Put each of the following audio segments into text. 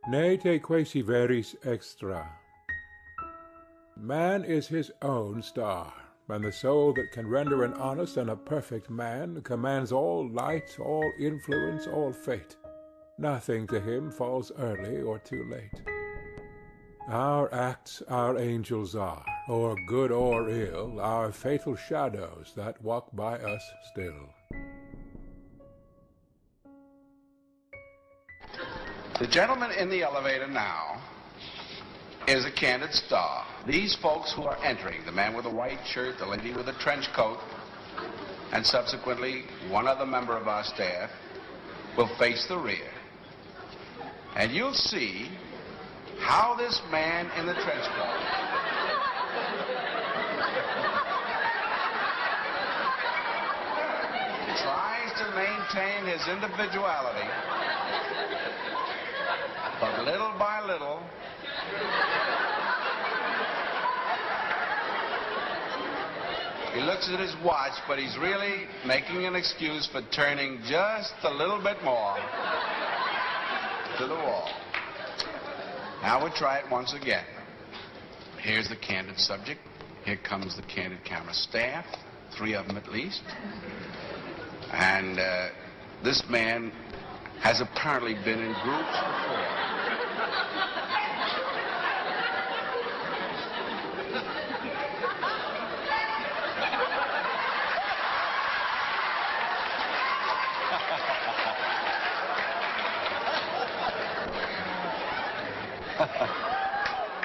Ne te quaesiveris extra. Man is his own star, and the soul that can render an honest and a perfect man commands all light, all influence, all fate. Nothing to him falls early or too late. Our acts our angels are, or good or ill, our fatal shadows that walk by us still. The gentleman in the elevator now is a candid star. These folks who are entering, the man with the white shirt, the lady with the trench coat, and subsequently one other member of our staff, will face the rear. And you'll see how this man in the trench coat tries to maintain his individuality, but little by little, he looks at his watch, but he's really making an excuse for turning just a little bit more to the wall. Now we'll try it once again. Here's the candid subject. Here comes the candid camera staff, 3 of them at least. And this man has apparently been in groups before.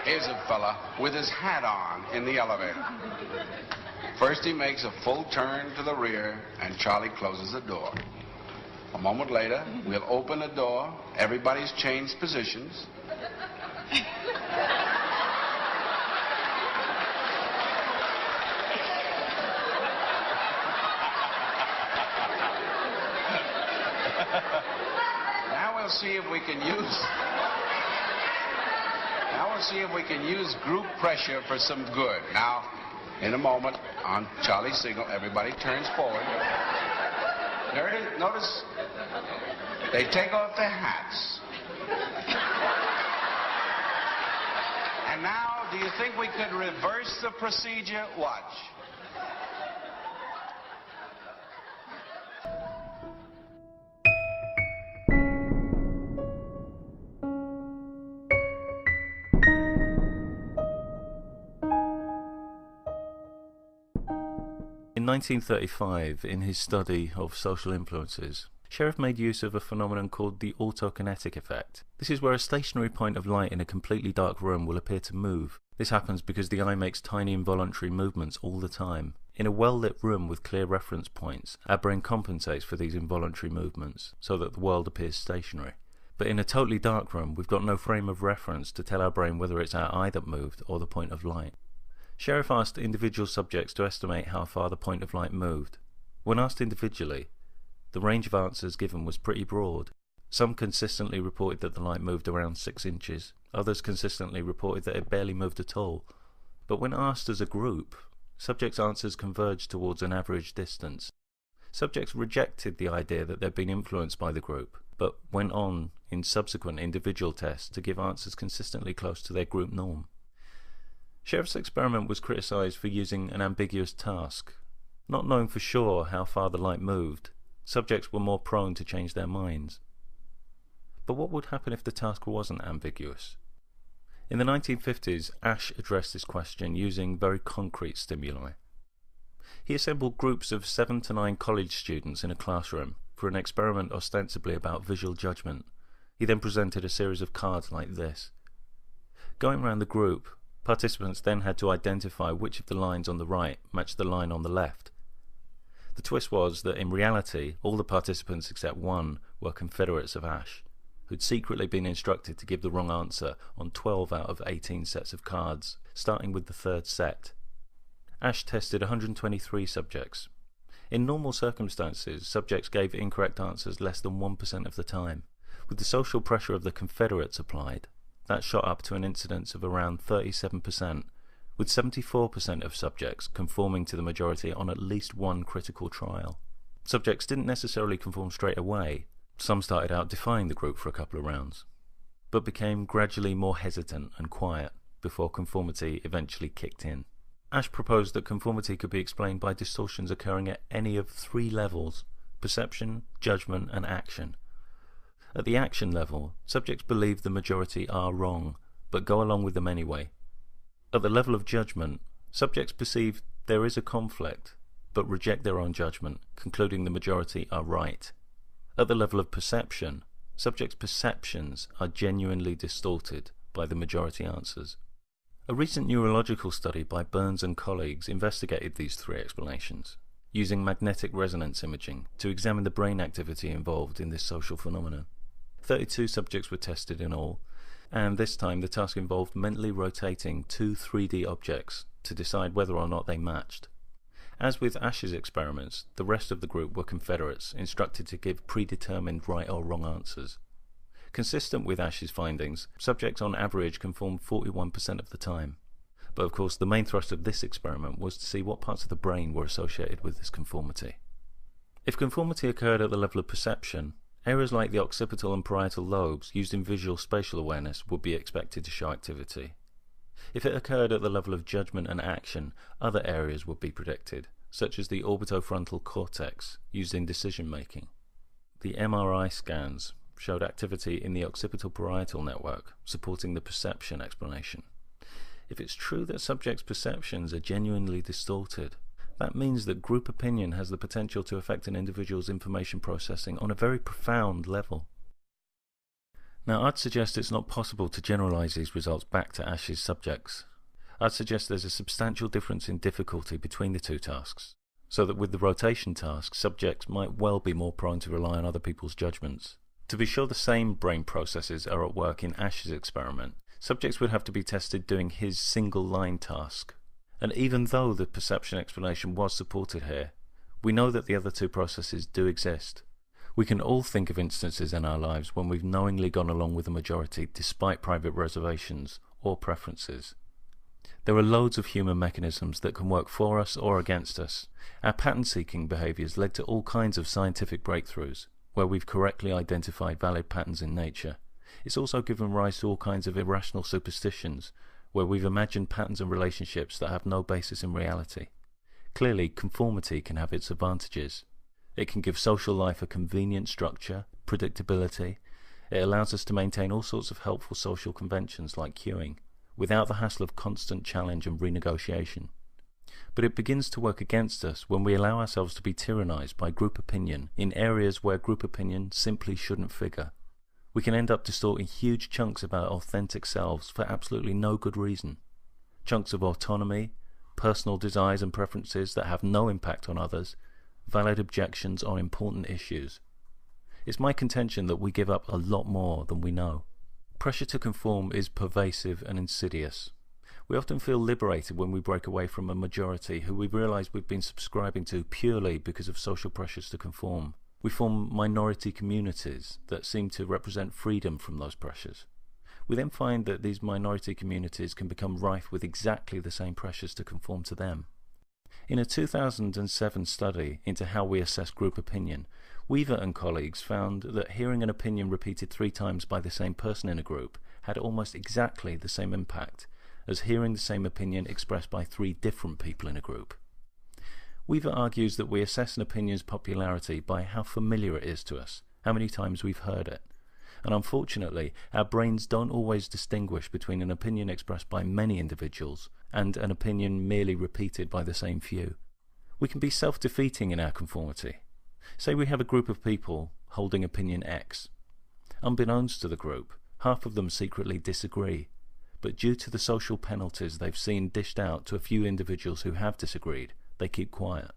Here's a fella with his hat on in the elevator. First he makes a full turn to the rear, and Charlie closes the door. A moment later, we'll open the door. Everybody's changed positions. Now we'll see if we can use group pressure for some good. Now, in a moment, on Charlie's signal, everybody turns forward. Notice they take off their hats. And now, do you think we could reverse the procedure? Watch. In 1935, in his study of social influences, Sheriff made use of a phenomenon called the autokinetic effect. This is where a stationary point of light in a completely dark room will appear to move. This happens because the eye makes tiny involuntary movements all the time. In a well-lit room with clear reference points, our brain compensates for these involuntary movements so that the world appears stationary. But in a totally dark room, we've got no frame of reference to tell our brain whether it's our eye that moved or the point of light. Sheriff asked individual subjects to estimate how far the point of light moved. When asked individually, the range of answers given was pretty broad. Some consistently reported that the light moved around 6 inches. Others consistently reported that it barely moved at all. But when asked as a group, subjects' answers converged towards an average distance. Subjects rejected the idea that they'd been influenced by the group, but went on in subsequent individual tests to give answers consistently close to their group norm. Sheriff's experiment was criticised for using an ambiguous task. Not knowing for sure how far the light moved, subjects were more prone to change their minds. But what would happen if the task wasn't ambiguous? In the 1950s, Ash addressed this question using very concrete stimuli. He assembled groups of 7 to 9 college students in a classroom for an experiment ostensibly about visual judgment. He then presented a series of cards like this. Going around the group, participants then had to identify which of the lines on the right matched the line on the left. The twist was that in reality, all the participants except one were confederates of Ash, who'd secretly been instructed to give the wrong answer on 12 out of 18 sets of cards, starting with the 3rd set. Ash tested 123 subjects. In normal circumstances, subjects gave incorrect answers less than 1% of the time. With the social pressure of the confederates applied, that shot up to an incidence of around 37%, with 74% of subjects conforming to the majority on at least one critical trial. Subjects didn't necessarily conform straight away. Some started out defying the group for a couple of rounds. but became gradually more hesitant and quiet before conformity eventually kicked in. Ash proposed that conformity could be explained by distortions occurring at any of three levels: perception, judgment, and action. At the action level, subjects believe the majority are wrong, but go along with them anyway. At the level of judgment, subjects perceive there is a conflict, but reject their own judgment, concluding the majority are right. At the level of perception, subjects' perceptions are genuinely distorted by the majority answers. A recent neurological study by Burns and colleagues investigated these three explanations, using magnetic resonance imaging to examine the brain activity involved in this social phenomenon. 32 subjects were tested in all, and this time the task involved mentally rotating two 3D objects to decide whether or not they matched. As with Ash's experiments, the rest of the group were confederates, instructed to give predetermined right or wrong answers. Consistent with Ash's findings, subjects on average conformed 41% of the time. But of course the main thrust of this experiment was to see what parts of the brain were associated with this conformity. If conformity occurred at the level of perception, areas like the occipital and parietal lobes used in visual spatial awareness would be expected to show activity. If it occurred at the level of judgment and action, other areas would be predicted, such as the orbitofrontal cortex used in decision making. The MRI scans showed activity in the occipital parietal network, supporting the perception explanation. If it's true that subjects' perceptions are genuinely distorted, that means that group opinion has the potential to affect an individual's information processing on a very profound level. Now, I'd suggest it's not possible to generalize these results back to Ash's subjects. I'd suggest there's a substantial difference in difficulty between the two tasks, so that with the rotation task, subjects might well be more prone to rely on other people's judgments. To be sure the same brain processes are at work in Ash's experiment, subjects would have to be tested doing his single-line task. And even though the perception explanation was supported here, we know that the other two processes do exist. We can all think of instances in our lives when we've knowingly gone along with the majority despite private reservations or preferences. There are loads of human mechanisms that can work for us or against us. Our pattern-seeking behaviours led to all kinds of scientific breakthroughs, where we've correctly identified valid patterns in nature. It's also given rise to all kinds of irrational superstitions, where we've imagined patterns and relationships that have no basis in reality. Clearly, conformity can have its advantages. It can give social life a convenient structure, predictability. It allows us to maintain all sorts of helpful social conventions like queuing, without the hassle of constant challenge and renegotiation. But it begins to work against us when we allow ourselves to be tyrannized by group opinion in areas where group opinion simply shouldn't figure. We can end up distorting huge chunks of our authentic selves for absolutely no good reason. Chunks of autonomy, personal desires and preferences that have no impact on others, valid objections on important issues. It's my contention that we give up a lot more than we know. Pressure to conform is pervasive and insidious. We often feel liberated when we break away from a majority who we realise we've been subscribing to purely because of social pressures to conform. We form minority communities that seem to represent freedom from those pressures. We then find that these minority communities can become rife with exactly the same pressures to conform to them. In a 2007 study into how we assess group opinion, Weaver and colleagues found that hearing an opinion repeated 3 times by the same person in a group had almost exactly the same impact as hearing the same opinion expressed by 3 different people in a group. Weaver argues that we assess an opinion's popularity by how familiar it is to us, how many times we've heard it. And unfortunately, our brains don't always distinguish between an opinion expressed by many individuals and an opinion merely repeated by the same few. We can be self-defeating in our conformity. Say we have a group of people holding opinion X. Unbeknownst to the group, half of them secretly disagree, but due to the social penalties they've seen dished out to a few individuals who have disagreed, they keep quiet.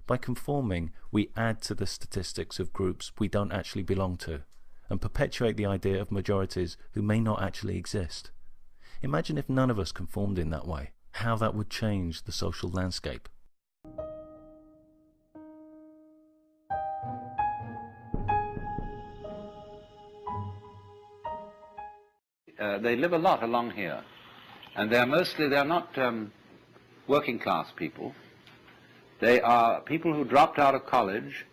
By conforming, we add to the statistics of groups we don't actually belong to, and perpetuate the idea of majorities who may not actually exist. Imagine if none of us conformed in that way, how that would change the social landscape. They live a lot along here, and they're not working class people. They are people who dropped out of college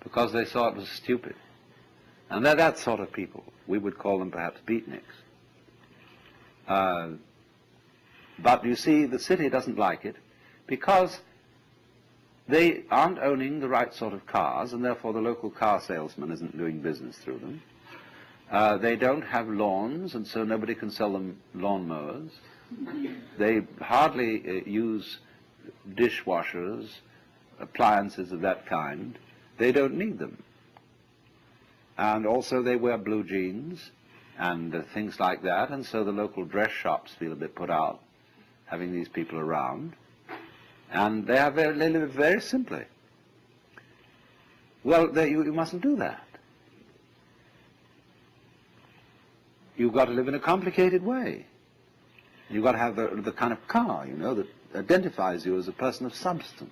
because they saw it was stupid. And they're that sort of people. We would call them perhaps beatniks. But you see, the city doesn't like it because they aren't owning the right sort of cars, and therefore the local car salesman isn't doing business through them. They don't have lawns, and so nobody can sell them lawnmowers. They hardly use dishwashers, appliances of that kind. They don't need them. And also they wear blue jeans and things like that, and so the local dress shops feel a bit put out having these people around. And they live very simply. Well, you mustn't do that. You've got to live in a complicated way. You've got to have the kind of car, you know, that identifies you as a person of substance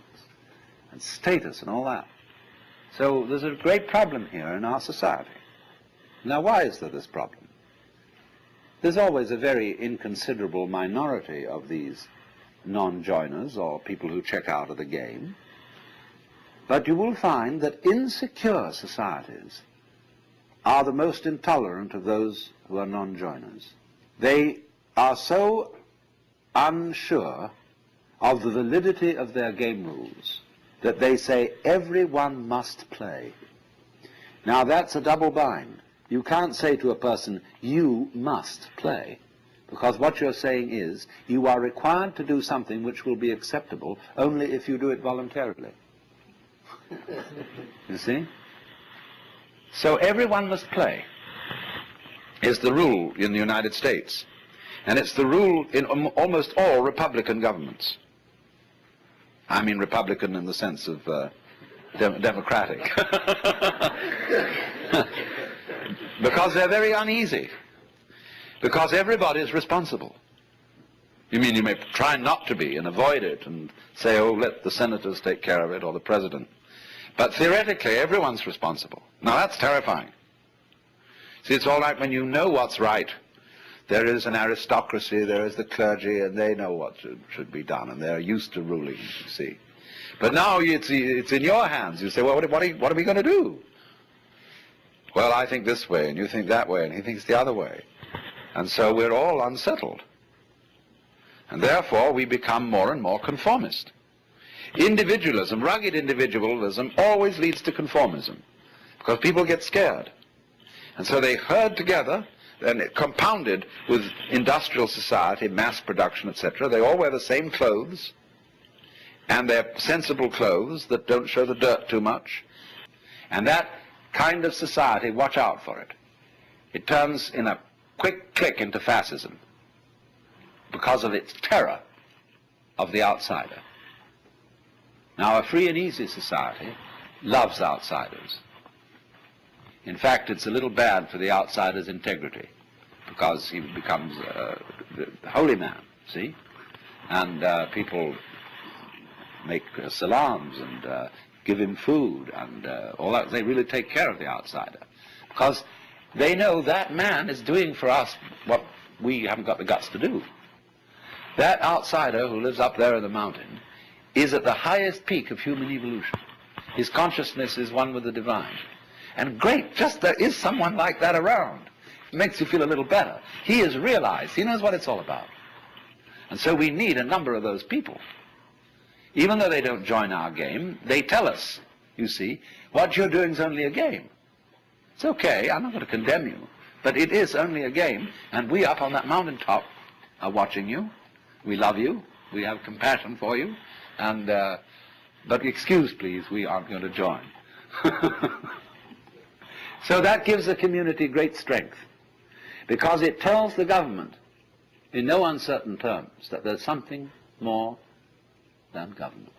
and status and all that. So there's a great problem here in our society. Now, why is there this problem? There's always a very inconsiderable minority of these non-joiners or people who check out of the game. But you will find that insecure societies are the most intolerant of those who are non-joiners. They are so unsure of the validity of their game rules that they say everyone must play. Now that's a double bind. You can't say to a person, you must play, because what you're saying is you are required to do something which will be acceptable only if you do it voluntarily. You see? So everyone must play is the rule in the United States. And it's the rule in almost all Republican governments. I mean Republican in the sense of democratic. Because they're very uneasy. Because everybody is responsible. You mean you may try not to be and avoid it and say, oh, let the senators take care of it or the president. But theoretically, everyone's responsible. Now that's terrifying. See, it's all right when you know what's right. There is an aristocracy, there is the clergy, and they know what should be done, and they're used to ruling, you see. But now it's in your hands. You say, well, what are we going to do? Well, I think this way, and you think that way, and he thinks the other way. And so we're all unsettled. And therefore, we become more and more conformist. Individualism, rugged individualism, always leads to conformism, because people get scared. And so they herd together, and compounded with industrial society, mass production, etc. They all wear the same clothes, and they're sensible clothes that don't show the dirt too much. And that kind of society, watch out for it. It turns in a quick click into fascism because of its terror of the outsider. Now, a free and easy society loves outsiders. In fact, it's a little bad for the outsider's integrity, because he becomes the holy man, see? And people make salams and give him food and all that. They really take care of the outsider, because they know that man is doing for us what we haven't got the guts to do. That outsider who lives up there in the mountain is at the highest peak of human evolution. His consciousness is one with the divine. And great, just there is someone like that around. It makes you feel a little better. He has realized, he knows what it's all about. And so we need a number of those people. Even though they don't join our game, they tell us, you see, what you're doing is only a game. It's okay, I'm not going to condemn you, but it is only a game, and we up on that mountaintop are watching you. We love you, we have compassion for you, and, but excuse please, we aren't going to join. So that gives the community great strength, because it tells the government in no uncertain terms that there's something more than government.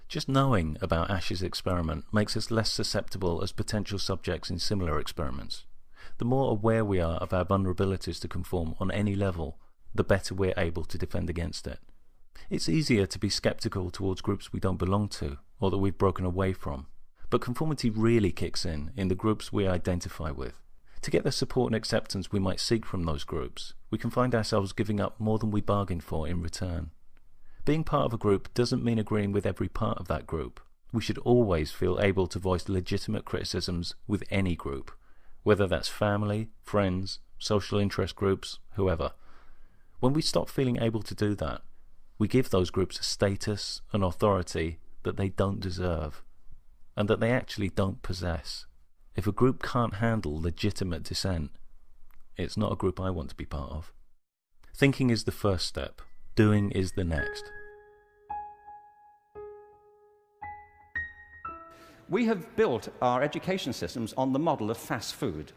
Just knowing about Ash's experiment makes us less susceptible as potential subjects in similar experiments. The more aware we are of our vulnerabilities to conform on any level, the better we're able to defend against it. It's easier to be sceptical towards groups we don't belong to, or that we've broken away from. But conformity really kicks in the groups we identify with. To get the support and acceptance we might seek from those groups, we can find ourselves giving up more than we bargained for in return. Being part of a group doesn't mean agreeing with every part of that group. We should always feel able to voice legitimate criticisms with any group, whether that's family, friends, social interest groups, whoever. When we stop feeling able to do that, we give those groups a status and authority that they don't deserve, and that they actually don't possess. If a group can't handle legitimate dissent, it's not a group I want to be part of. Thinking is the first step, doing is the next. We have built our education systems on the model of fast food.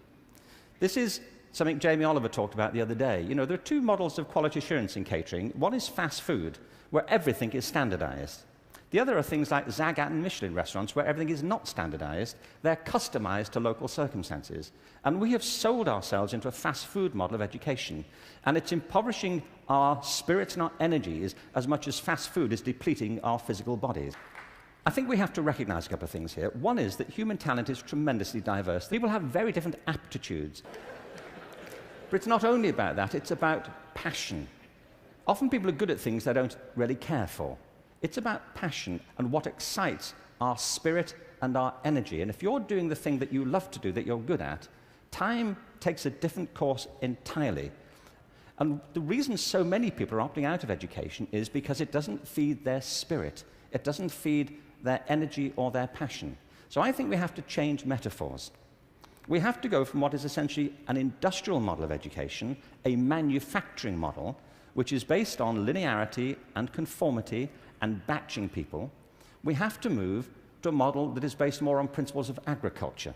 This is something Jamie Oliver talked about the other day. You know, there are two models of quality assurance in catering. One is fast food, where everything is standardized. The other are things like Zagat and Michelin restaurants, where everything is not standardized. They're customized to local circumstances. And we have sold ourselves into a fast food model of education. And it's impoverishing our spirits and our energies as much as fast food is depleting our physical bodies. I think we have to recognize a couple of things here. One is that human talent is tremendously diverse. People have very different aptitudes. But it's not only about that, it's about passion. Often people are good at things they don't really care for. It's about passion and what excites our spirit and our energy. And if you're doing the thing that you love to do, that you're good at, time takes a different course entirely. And the reason so many people are opting out of education is because it doesn't feed their spirit. It doesn't feed their energy or their passion. So I think we have to change metaphors. We have to go from what is essentially an industrial model of education, a manufacturing model, which is based on linearity and conformity and batching people. We have to move to a model that is based more on principles of agriculture.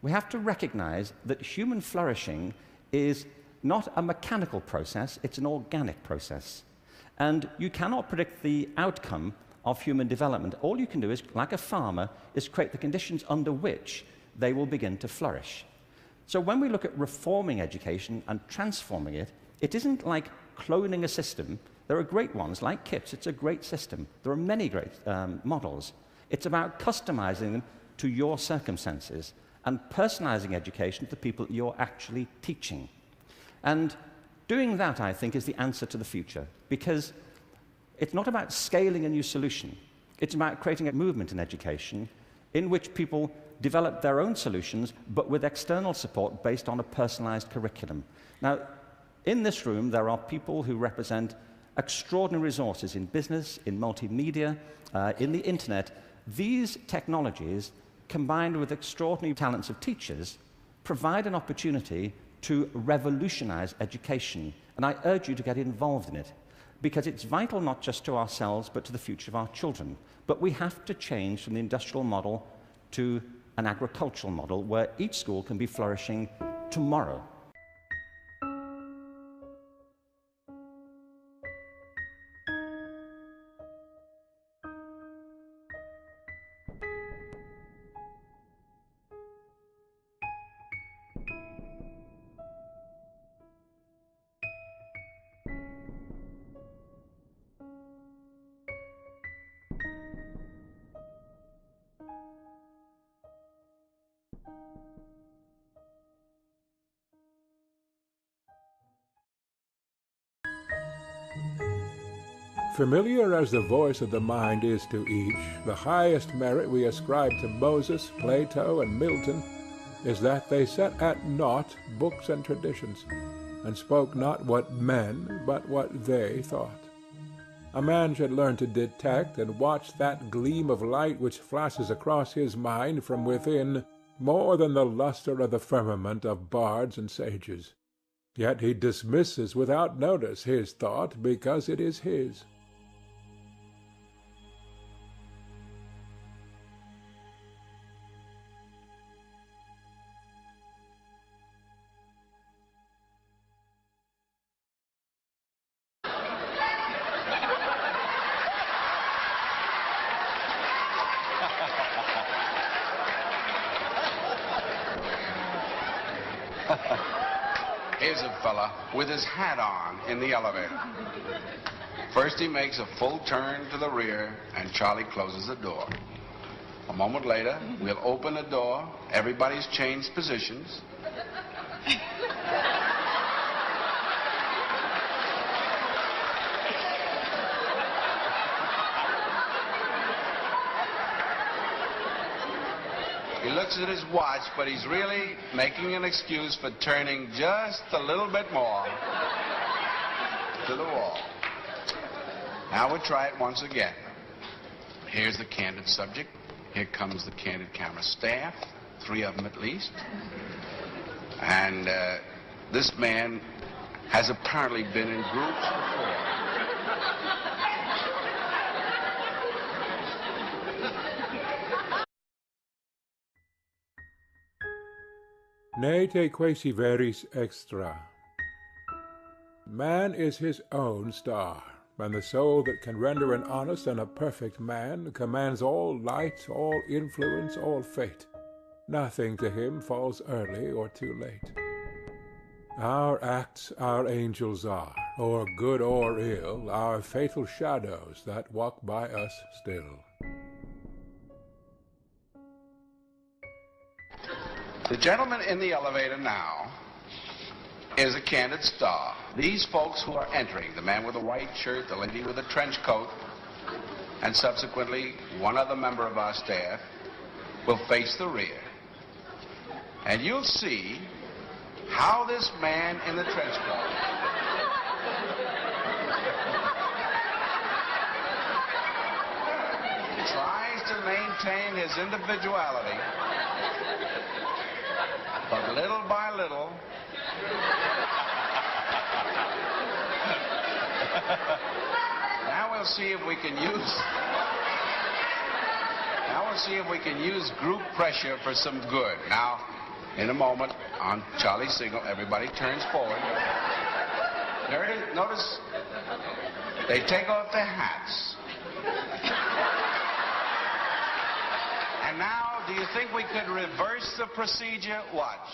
We have to recognize that human flourishing is not a mechanical process, it's an organic process. And you cannot predict the outcome of human development. All you can do is, like a farmer, is create the conditions under which they will begin to flourish. So when we look at reforming education and transforming it, it isn't like cloning a system. There are great ones, like KIPS. It's a great system. There are many great models. It's about customizing them to your circumstances and personalizing education to the people you're actually teaching. And doing that, I think, is the answer to the future, because it's not about scaling a new solution. It's about creating a movement in education in which people develop their own solutions, but with external support based on a personalized curriculum. Now, in this room, there are people who represent extraordinary resources in business, in multimedia, in the internet. These technologies, combined with extraordinary talents of teachers, provide an opportunity to revolutionize education. And I urge you to get involved in it, because it's vital not just to ourselves, but to the future of our children. But we have to change from the industrial model to an agricultural model where each school can be flourishing tomorrow. Familiar as the voice of the mind is to each, the highest merit we ascribe to Moses, Plato, and Milton is that they set at naught books and traditions, and spoke not what men, but what they thought. A man should learn to detect and watch that gleam of light which flashes across his mind from within more than the lustre of the firmament of bards and sages. Yet he dismisses without notice his thought because it is his. Here's a fella with his hat on in the elevator. First he makes a full turn to the rear, and Charlie closes the door. A moment later, we'll open the door. Everybody's changed positions. He looks at his watch, but he's really making an excuse for turning just a little bit more to the wall. Now we'll try it once again. Here's the candid subject. Here comes the candid camera staff, 3 of them at least. And this man has apparently been in groups before. Ne te quaesiveris extra. Man is his own star, and the soul that can render an honest and a perfect man commands all light, all influence, all fate. Nothing to him falls early or too late. Our acts our angels are, or good or ill, our fatal shadows that walk by us still. The gentleman in the elevator now is a candid star. These folks who are entering, the man with the white shirt, the lady with the trench coat, and subsequently one other member of our staff, will face the rear. And you'll see how this man in the trench coat tries to maintain his individuality, but little by little, now we'll see if we can use group pressure for some good. Now, in a moment, on Charlie's signal, everybody turns forward. There it is. Notice they take off their hats. And now, do you think we could reverse the procedure? Watch.